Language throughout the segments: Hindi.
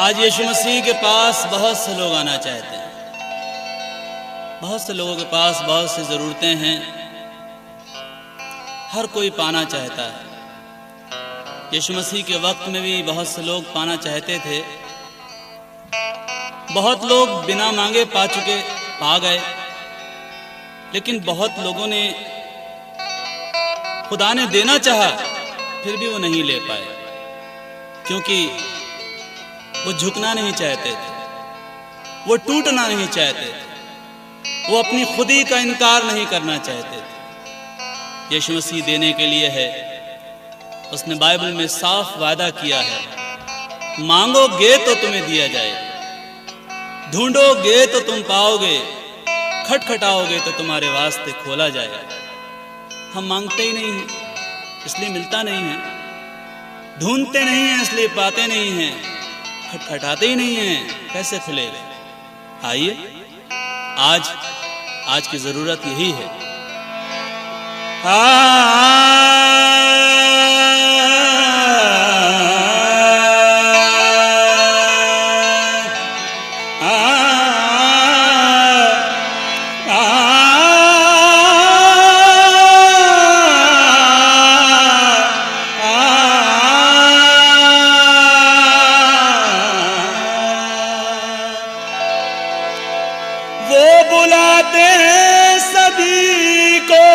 आज यीशु मसीह के पास बहुत से लोग आना चाहते हैं। बहुत से लोगों के पास बहुत सी ज़रूरतें हैं। हर कोई पाना चाहता है। यीशु मसीह के वक्त में भी बहुत से लोग पाना चाहते थे। बहुत लोग बिना मांगे पा गए, लेकिन बहुत लोगों ने खुदा ने देना चाहा फिर भी वो नहीं ले पाए, क्योंकि वो झुकना नहीं चाहते थे, वो टूटना नहीं चाहते थे, वो अपनी खुदी का इनकार नहीं करना चाहते थे। यीशु मसीह देने के लिए है। उसने बाइबल में साफ वादा किया है, मांगोगे तो तुम्हें दिया जाए, ढूंढोगे तो तुम पाओगे, खटखटाओगे तो तुम्हारे वास्ते खोला जाएगा। हम मांगते ही नहीं हैं, इसलिए मिलता नहीं है, ढूंढते नहीं हैं इसलिए पाते नहीं हैं, खटखटाते ही नहीं हैं, कैसे खुलेगा? आइए, आज की जरूरत यही है। वो बुलाते हैं सभी को,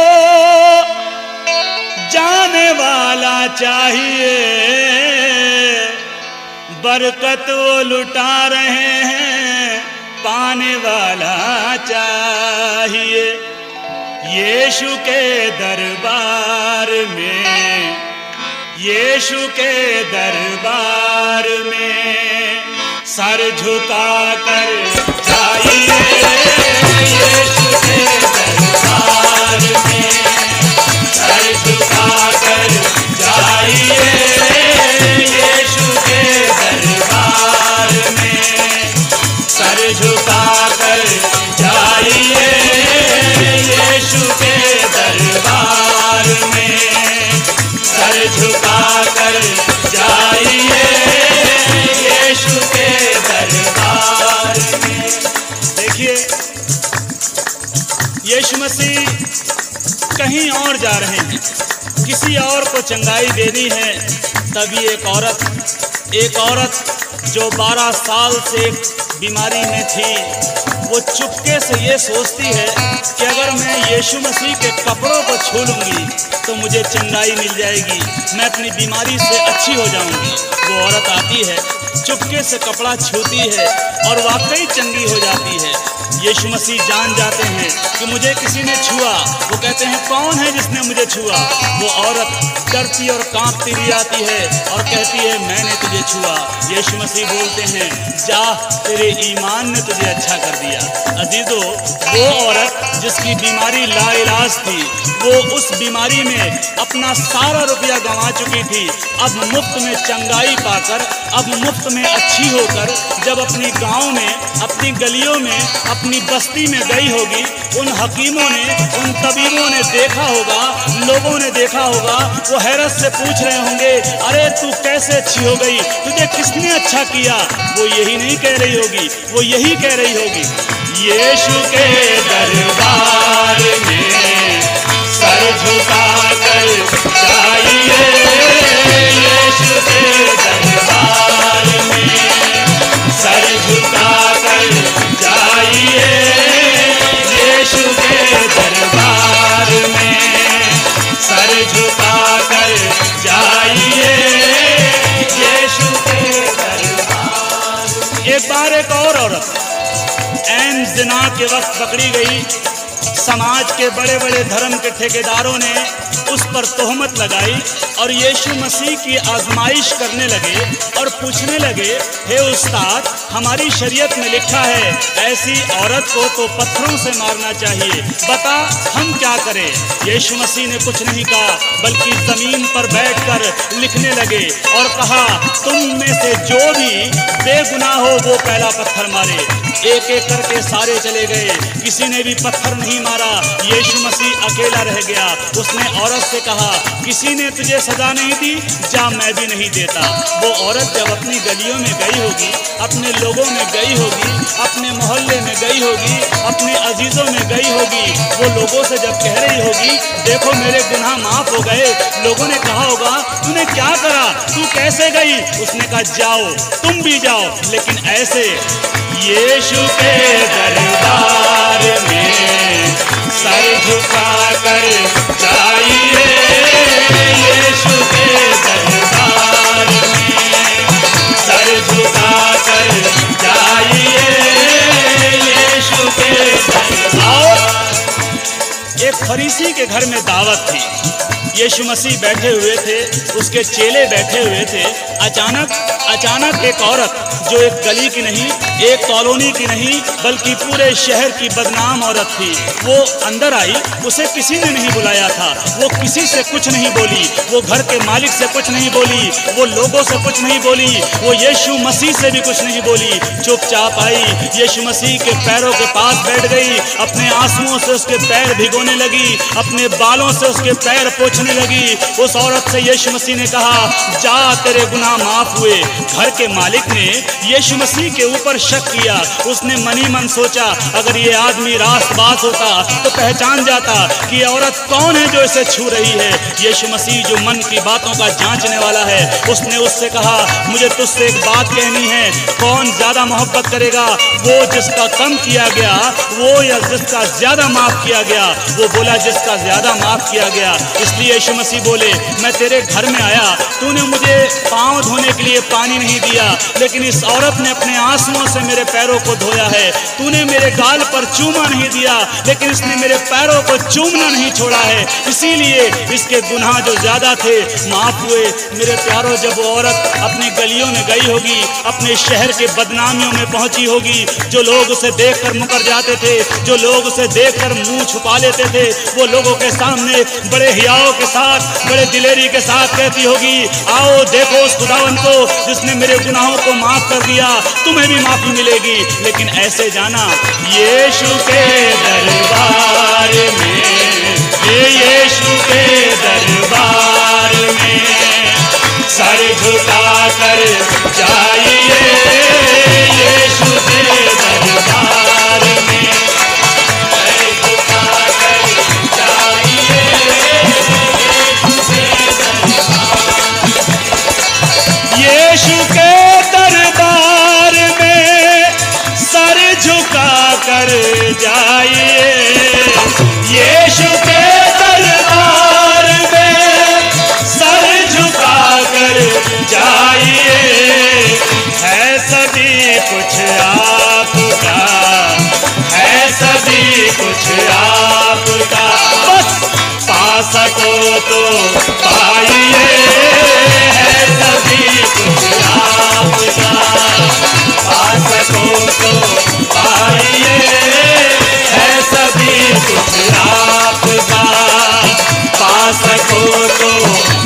जाने वाला चाहिए, बरकत वो लुटा रहे हैं, पाने वाला चाहिए। यीशु के दरबार में, यीशु के दरबार में सर झुका कर जाइए। यीशु के दरबार में सर झुका कर जाइए। यीशु के दरबार में सर झुका कर जाइए। यीशु के दरबार में सर झुका कर जाइए। यीशु के दरबार में। देखिए, यीशु मसीह कहीं और जा रहे हैं, किसी और को चंगाई देनी है। तभी एक औरत जो 12 साल से बीमारी में थी, वो चुपके से ये सोचती है कि अगर मैं यीशु मसीह के कपड़ों को छू लूँगी तो मुझे चंगाई मिल जाएगी, मैं अपनी बीमारी से अच्छी हो जाऊँगी। वो औरत आती है, चुपके से कपड़ा छूती है और वाकई चंगी हो जाती है। यीशु मसीह जान जाते हैं कि मुझे किसी ने छुआ। वो कहते हैं, कौन है जिसने मुझे छुआ? वो औरत डरती और कांपती हुई आती है और कहती है, मैंने तुझे छुआ। यीशु मसीह बोलते हैं, जा, तेरे ईमान ने तुझे अच्छा कर दिया। अजीजों, वो औरत जिसकी बीमारी लाइलाज थी, वो उस बीमारी में अपना सारा रुपया गंवा चुकी थी, अब मुफ्त में चंगाई पाकर, अब मुफ्त में अच्छी होकर जब अपनी गांव में, अपनी गलियों में, अपनी बस्ती में गई होगी, उन हकीमों ने, उन तबीबों ने देखा होगा, लोगों ने देखा होगा, वो हैरत से पूछ रहे होंगे, अरे तू कैसे अच्छी हो गई, तुझे किसने अच्छा किया? वो यही नहीं कह रही होगी, वो यही कह रही होगी, यीशु के दरबार में सर झुका कर जाइए। यीशु के दरबार में सर झुका कर जाइए। यीशु के दरबार में सर झुका कर जाइए। यीशु के दरबार। एक बार एक और औरत ऐन ज़िना के वक्त पकड़ी गई। समाज के बड़े बड़े धर्म के ठेकेदारों ने उस पर तोहमत लगाई और यीशु मसीह की आजमाइश करने लगे और पूछने लगे, हे उस्ताद, हमारी शरीयत में लिखा है ऐसी औरत को तो पत्थरों से मारना चाहिए, बता हम क्या करें? यीशु मसीह ने कुछ नहीं कहा, बल्कि जमीन पर बैठकर लिखने लगे और कहा, तुम में से जो भी बेगुनाह हो वो पहला पत्थर मारे। एक एक करके सारे चले गए, किसी ने भी पत्थर नहीं नहीं मारा, यीशु मसीह अकेला रह गया। उसने औरत से कहा, किसी ने तुझे सजा नहीं दी, जा मैं भी नहीं देता। वो औरत जब अपनी गलियों में गई होगी, अपने लोगों में गई होगी, अपने मोहल्ले में गई होगी, अपने अजीजों में गई होगी, वो लोगों से जब कह रही होगी, देखो मेरे गुनाह माफ हो गए, लोगों ने कहा होगा तूने क्या करा, तू कैसे गई? उसने कहा जाओ, तुम भी जाओ, लेकिन ऐसे यीशु के दरबार में सर झुका कर जाइए, यीशु के दरबार में सर झुका कर जाइए, यीशु के दरबार। एक फरीसी के घर में दावत थी। यीशु मसीह बैठे हुए थे, उसके चेले बैठे हुए थे। अचानक एक औरत, जो एक गली की नहीं, एक कॉलोनी की नहीं, बल्कि पूरे शहर की बदनाम औरत थी, वो अंदर आई। उसे किसी ने नहीं बुलाया था, वो किसी से कुछ नहीं बोली, वो घर के मालिक से कुछ नहीं बोली, वो लोगों से कुछ नहीं बोली, वो यीशु मसीह से भी कुछ नहीं बोली। चुपचाप आई, यीशु मसीह के पैरों के पास बैठ गई, अपने आंसुओं से उसके पैर भिगोने लगी, अपने बालों से उसके पैर पोंछने लगी। उस औरत से यीशु मसीह ने कहा, जा तेरे गुनाह माफ हुए। घर के मालिक ने यीशु मसीह के ऊपर शक किया। उसने मन ही मन सोचा, अगर ये आदमी रास्तबाज होता तो पहचान जाता कि ये औरत कौन है जो इसे छू रही है। यीशु मसीह जो मन की बातों का जांचने वाला है, उसने उससे कहा, मुझे तुझसे एक बात कहनी है, कौन ज्यादा मोहब्बत करेगा, वो जिसका कम किया गया वो या जिसका ज्यादा माफ किया गया? वो बोला, जिसका ज्यादा माफ किया गया। इसलिए यीशु मसीह बोले, मैं तेरे घर में आया, तूने मुझे पांव धोने के लिए पानी नहीं दिया, लेकिन इस औरत ने अपने आंसुओं से मेरे पैरों को धोया है। तूने मेरे गाल पर चूमा नहीं दिया, लेकिन इसने मेरे पैरों को चूमना नहीं छोड़ा है। इसीलिए इसके गुनाह जो ज्यादा थे माफ हुए। मेरे प्यारों, जब वो औरत अपनी गलियों में गई होगी, अपने शहर के बदनामियों में पहुंची होगी, जो लोग उसे देखकर मुकर जाते थे, जो लोग उसे देखकर मुंह छुपा लेते थे, वो लोगों के सामने बड़े हियाव के साथ, बड़े दिलेरी के साथ कहती होगी, आओ देखो उस खुदावन को जिसने मेरे गुनाहों को माफ कर दिया, तुम्हें भी माफी मिलेगी। लेकिन ऐसे जाना, यीशु के दरबार में, यीशु के दरबार में सर झुका कर जाइए, यीशु के दरबार में सर झुका कर जाइए, यीशु के दरबार में सर झुका कर जाइए, यीशु के दरबार में सर झुका कर जाइए। है सभी कुछ आपका, है सभी कुछ आपका, बस पा सको तो पाइए, है सभी कुछ आपका, पा सको तो पाइए, है सभी कुछ आपका, पा सको तो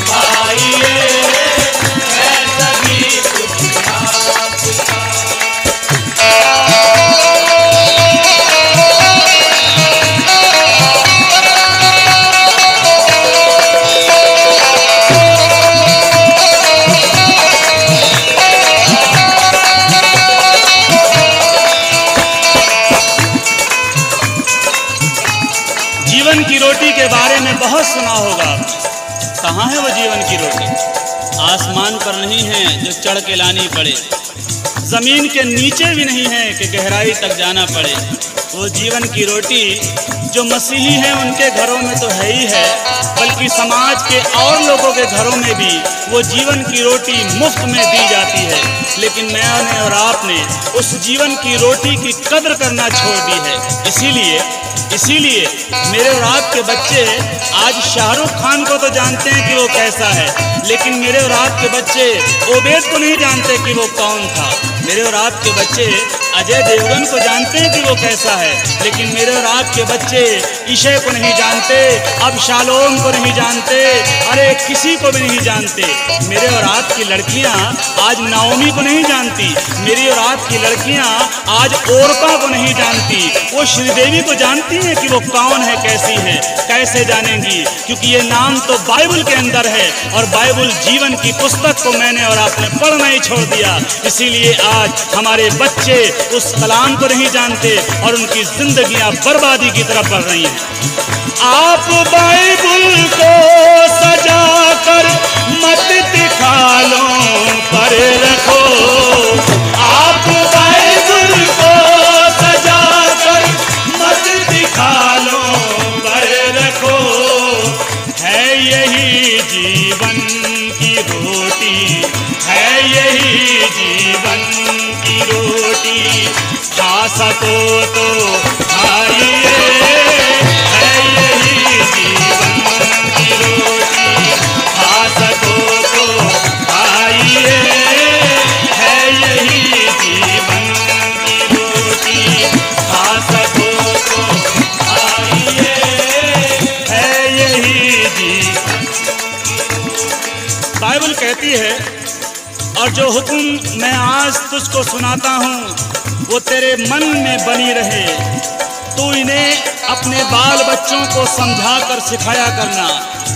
पाइए, है सभी कुछ आपका। जीवन की रोटी के बारे में बहुत सुना होगा। कहाँ है वो जीवन की रोटी? आसमान पर नहीं है जो चढ़ के लानी पड़े, जमीन के नीचे भी नहीं है कि गहराई तक जाना पड़े। वो जीवन की रोटी जो मसीही हैं उनके घरों में तो है ही है, बल्कि समाज के और लोगों के घरों में भी वो जीवन की रोटी मुफ्त में दी जाती है। लेकिन मैंने और आपने उस जीवन की रोटी की कद्र करना छोड़ दी है। इसीलिए मेरे और आपके बच्चे आज शाहरुख खान को तो जानते हैं कि वो कैसा है, लेकिन मेरे और आपके बच्चे ओबेद को नहीं जानते कि वो कौन था। मेरे और आपके बच्चे अजय देवगन को जानते हैं कि वो कैसा है, लेकिन मेरे और आपके बच्चे ईशय को नहीं जानते, अबशालोम को नहीं जानते, अरे किसी को भी नहीं जानते। मेरे और आपकी लड़कियां आज नाओमी को नहीं जानती, मेरी और आपकी लड़कियां आज ओरपा को नहीं जानती, वो श्रीदेवी को जानती हैं कि वो कौन है, कैसी है। कैसे जानेंगी? क्योंकि ये नाम तो बाइबल के अंदर है, और बाइबल जीवन की पुस्तक को मैंने और आपने पढ़ना ही छोड़ दिया। इसीलिए आज हमारे बच्चे उस कलाम को नहीं जानते और उनकी जिंदगियां बर्बादी की तरफ बढ़ रही हैं। आप बाइबल को सजा कर मत दिखालों पर रखो, आप बाइबल को सजा कर मत दिखालों पर रखो। है यही जीवन की रोटी, है यही जीवन की रोटी, खा सको तो खाइए, है यही जीवन की रोटी, खा सको तो खाइए, है यही जीवन की रोटी, खा सको तो खाइए, है यही जीवन। बाइबल कहती है, और जो हुक्म मैं आज तुझको सुनाता हूँ वो तेरे मन में बनी रहे, तू इन्हें अपने बाल बच्चों को समझा कर सिखाया करना।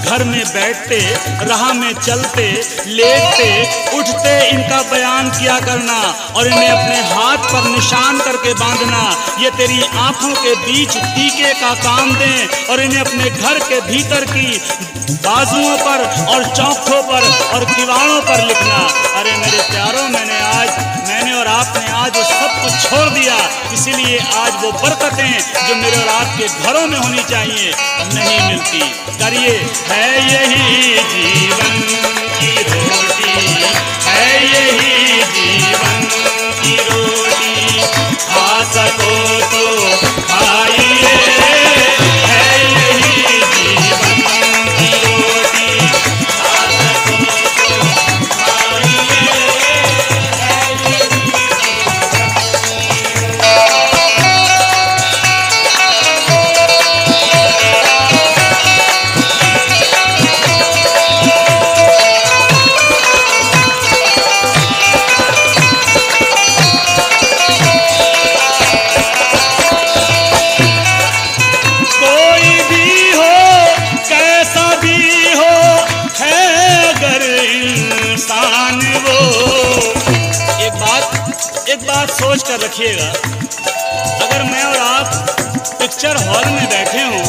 घर में बैठते, राह में चलते, लेटते, उठते इनका बयान किया करना, और इन्हें अपने हाथ पर निशान करके बांधना। ये तेरी आंखों के बीच टीके का काम दें, और इन्हें अपने घर के भीतर की बाजुओं पर और चौखों पर और किवाड़ों पर लिखना। अरे मेरे प्यारों, मैंने और आपने आज वो सब कुछ छोड़ दिया, इसीलिए आज वो बरकतें जो मेरे और आपके घरों में होनी चाहिए नहीं मिलती। करिए, है यही जीवन की रोटी, है यही जीवन की रोटी, खा सको तो खाइए, है यही जीवन की रोटी, खा सको तो खाइए, है यही। एक बात सोच कर रखिएगा, अगर मैं और आप पिक्चर हॉल में बैठे हों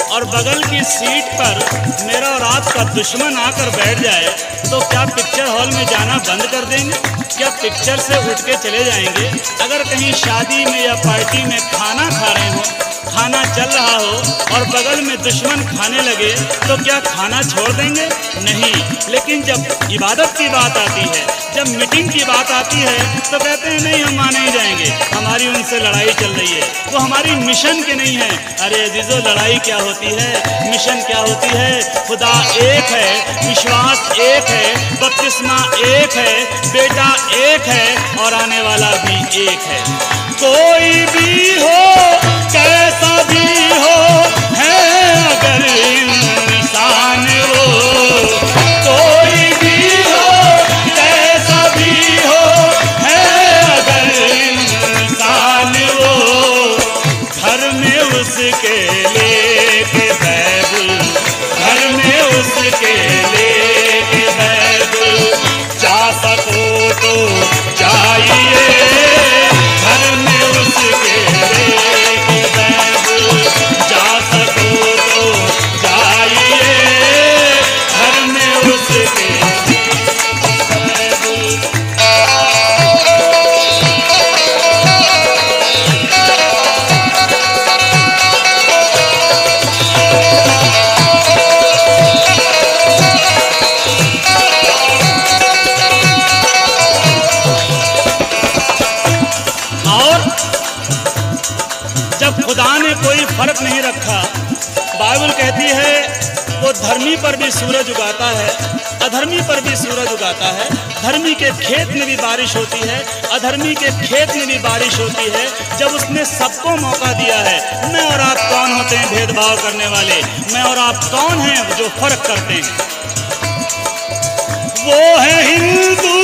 और बगल की सीट पर मेरा और आपका दुश्मन आकर बैठ जाए, तो क्या पिक्चर हॉल में जाना बंद कर देंगे? क्या पिक्चर से उठ के चले जाएंगे? अगर कहीं शादी में या पार्टी में खाना खा रहे हो, खाना चल रहा हो और बगल में दुश्मन खाने लगे, तो क्या खाना छोड़ देंगे? नहीं। लेकिन जब इबादत की बात आती है, जब मीटिंग की बात आती है, तो कहते हैं नहीं, हम वहाँ नहीं जाएंगे, हमारी उनसे लड़ाई चल रही है, वो हमारी मिशन के नहीं है। अरे अजीजों, लड़ाई क्या होती है, मिशन क्या होती है? खुदा एक है, विश्वास एक है, बपतिस्मा एक है, बेटा एक है, और आने वाला भी एक है। कोई भी हो, कैसा भी हो, है अगर इंसान वो, कोई भी हो, कैसा भी हो, है अगर इंसान वो, घर में उसके लेके बाइबल, घर में उसके लेके बाइबल, जा सको तो जाइए, घर में उसके लेके बाइबल, जा सको तो जाइए, घर में उसके बाइबल। जब खुदा ने कोई फर्क नहीं रखा, बाइबल कहती है वो धर्मी पर भी सूरज उगाता है, अधर्मी पर भी सूरज उगाता है। धर्मी के खेत में भी बारिश होती है, अधर्मी के खेत में भी बारिश होती है, जब उसने सबको मौका दिया है। मैं और आप कौन होते हैं भेदभाव करने वाले? मैं और आप कौन हैं जो फर्क करते हैं? वो है हिंदू,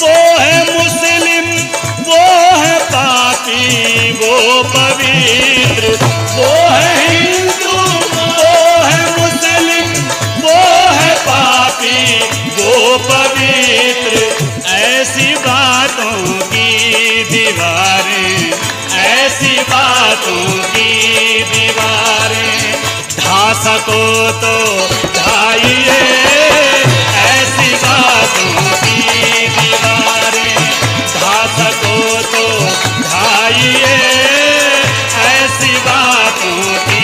वो है मुस्लिम, वो है पापी, वो पवित्र। वो है हिंदू, वो है मुस्लिम, वो है पापी, वो पवित्र। ऐसी बातों की दीवारें, ऐसी बातों की दीवारें ढा सको तो ढाइए, ऐसी बातों की दीवारें ढा सको तो ढाइए, ऐसी बातों की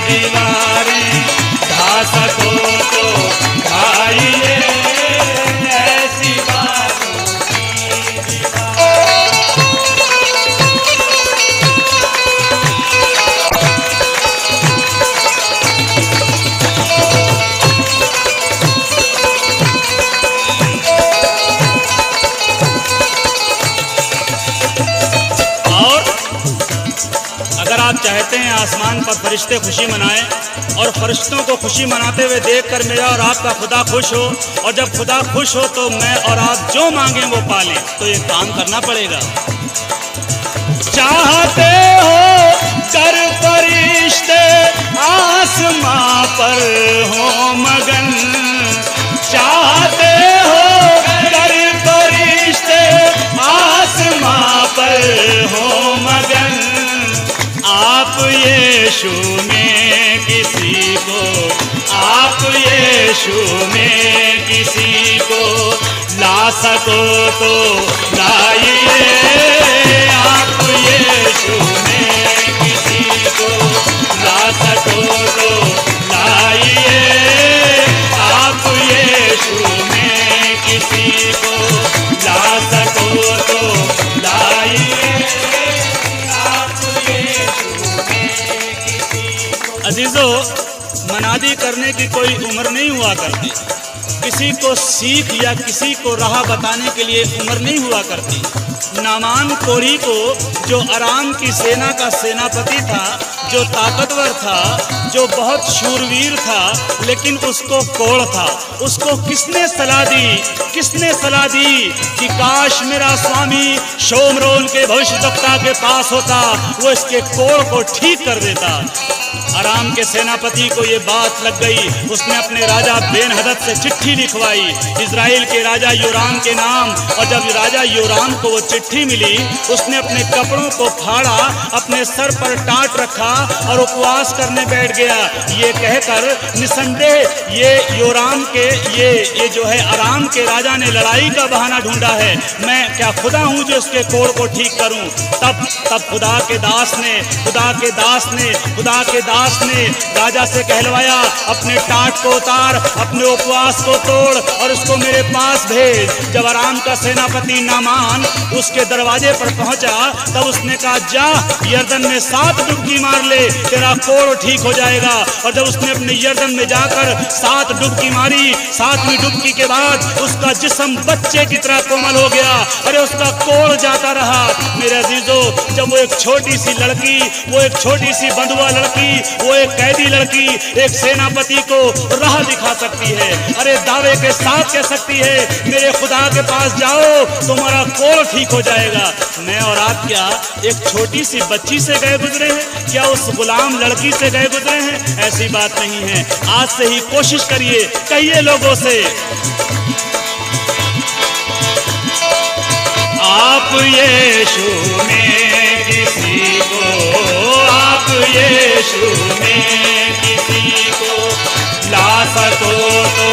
दीवारें ढा सको तो ढाइए, ऐसी बातों की दीवारें। आप चाहते हैं आसमान पर फरिश्ते खुशी मनाएं और फरिश्तों को खुशी मनाते हुए देखकर मेरा और आपका खुदा खुश हो, और जब खुदा खुश हो तो मैं और आप जो मांगें वो पालें, तो ये काम करना पड़ेगा। चाहते हो कर फरिश्ते आसमां पर हो मगन, चाहते हो कर फरिश्ते आसमां पर हो मगन। आप यीशु में किसी को, आप यीशु में किसी को ला सको तो लाइए, आप यीशु में किसी को ला सको तो लाइए, आप यीशु में किसी को ला सको तो लाइए। अजीजों, मनादी करने की कोई उम्र नहीं हुआ करती, किसी को सीख या किसी को राह बताने के लिए उम्र नहीं हुआ करती। नामान कोढ़ी को, जो अराम की सेना का सेनापति था, जो ताकतवर था, जो बहुत शूरवीर था, लेकिन उसको कोढ़ था। उसको किसने सलाह दी? किसने सलाह दी कि काश मेरा स्वामी शोमरोन के भविष्यद्वक्ता के पास होता, वो इसके कोढ़ को ठीक कर देता। अराम के सेनापति को ये बात लग गई। उसने अपने राजा बेन-हदद से चिट्ठी लिखवाई इजराइल के राजा योराम के नाम, और जब राजा योराम को वो चिट्ठी मिली, उसने अपने कपड़ों को फाड़ा, अपने सर पर टाट रखा और उपवास करने बैठ गया, ये कहकर निसंदेह ये योराम के ये जो है अराम के राजा ने लड़ाई का बहाना ढूंढा है, मैं क्या खुदा हूँ जो इसके कोढ़ को ठीक करूँ। तब खुदा के दास ने राजा से कहलवाया, अपने टाट को उतार, अपने उपवास को तोड़ और उसको मेरे पास भेज। जब अराम का सेनापति नामान उसके दरवाजे पर पहुंचा, तब उसने कहा, जा यर्दन में 7 डुबकी मार ले, तेरा कोढ़ ठीक हो जाएगा। और जब उसने अपने यर्दन में जाकर 7 डुबकी मारी, 7वीं डुबकी के बाद उसका जिस्म बच्चे की तरह कोमल हो गया। अरे उसका कोढ़ जाता रहा। मेरे अजीजों, जब वो एक छोटी सी लड़की, वो एक छोटी सी बंधुआ लड़की, वो एक कैदी लड़की एक सेनापति को राह दिखा सकती है, अरे दावे के साथ कह सकती है, मेरे खुदा के पास जाओ, तुम्हारा कोढ़ ठीक हो जाएगा। मैं और आप क्या एक छोटी सी बच्ची से गए गुजरे हैं? क्या उस गुलाम लड़की से गए गुजरे हैं? ऐसी बात नहीं है। आज से ही कोशिश करिए, कहिए लोगों से, आप यीशु में किसी को, आप यीशु में किसी को ला सको तो